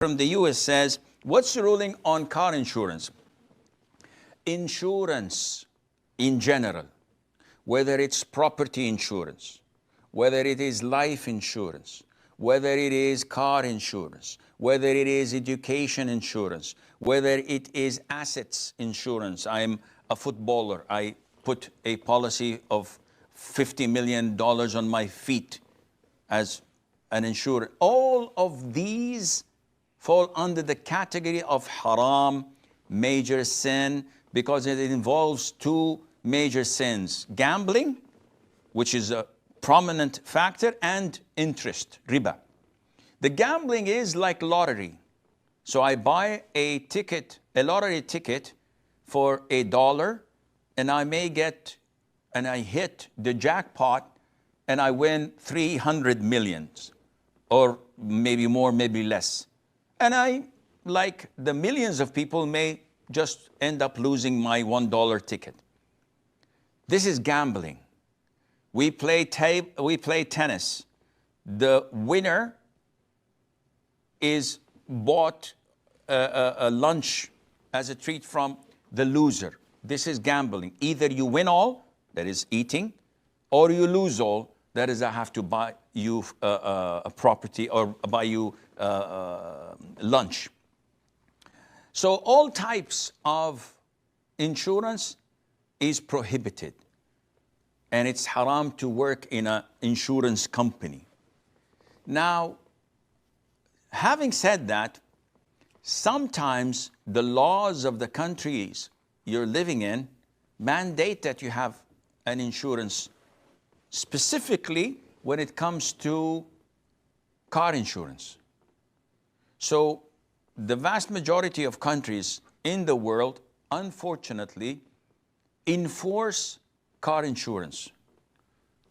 from the US says, what's the ruling on car insurance? Insurance in general, whether it's property insurance, whether it is life insurance, whether it is car insurance, whether it is education insurance, whether it is assets insurance. I'm a footballer. I put a policy of $50 million on my feet as an insurer. All of these fall under the category of haram, major sin, because it involves two major sins: gambling, which is a prominent factor, and interest, riba. The gambling is like lottery. So I buy a ticket, a lottery ticket for $1, and I may get, and I hit the jackpot, and I win 300 millions, or maybe more, maybe less. And I, like the millions of people, may just end up losing my $1 ticket. This is gambling. We play tennis. The winner is bought a lunch as a treat from the loser. This is gambling. Either you win all, that is eating, or you lose all, that is I have to buy you a property or buy you lunch. So all types of insurance is prohibited, and it's haram to work in an insurance company. Now, having said that, sometimes the laws of the countries you're living in mandate that you have an insurance, specifically when it comes to car insurance. So the vast majority of countries in the world, unfortunately, enforce car insurance.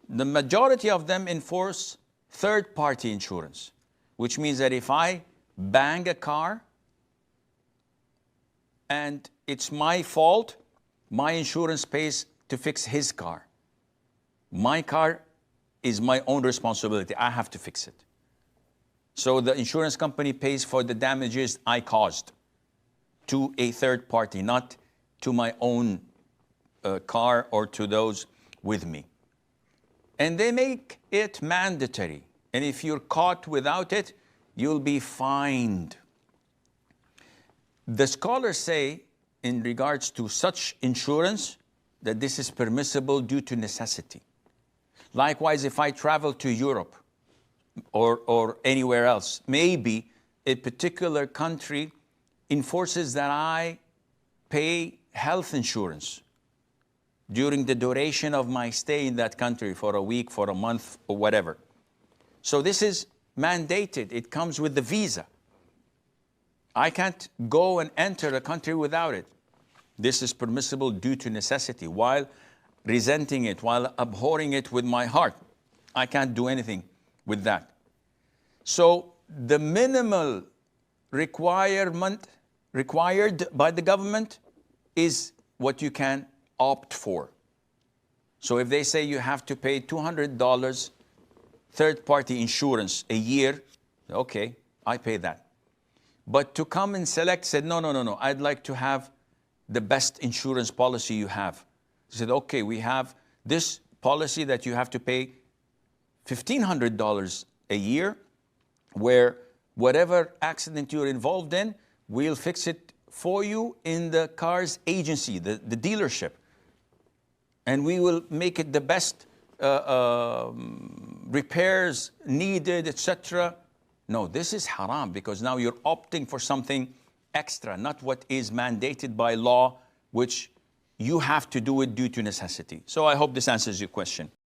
The majority of them enforce third-party insurance, which means that if I bang a car and it's my fault, my insurance pays to fix his car. My car is my own responsibility. I have to fix it. So the insurance company pays for the damages I caused to a third party, not to my own car or to those with me. And they make it mandatory. And if you're caught without it, you'll be fined. The scholars say, in regards to such insurance, that this is permissible due to necessity. Likewise, if I travel to Europe or anywhere else, maybe a particular country enforces that I pay health insurance during the duration of my stay in that country, for a week, for a month, or whatever. So this is mandated. It comes with the visa. I can't go and enter a country without it. This is permissible due to necessity, while resenting it, while abhorring it with my heart. I can't do anything with that. So the minimal requirement required by the government is what you can opt for. So if they say you have to pay $200 third-party insurance a year, okay, I pay that. But to come and select, said, no, I'd like to have the best insurance policy you have. They said, okay, we have this policy that you have to pay $1,500 a year, where whatever accident you're involved in, we'll fix it for you in the car's agency, the dealership. And we will make it the best repairs needed, etc. No, this is haram, because now you're opting for something extra, not what is mandated by law, which you have to do it due to necessity. So I hope this answers your question.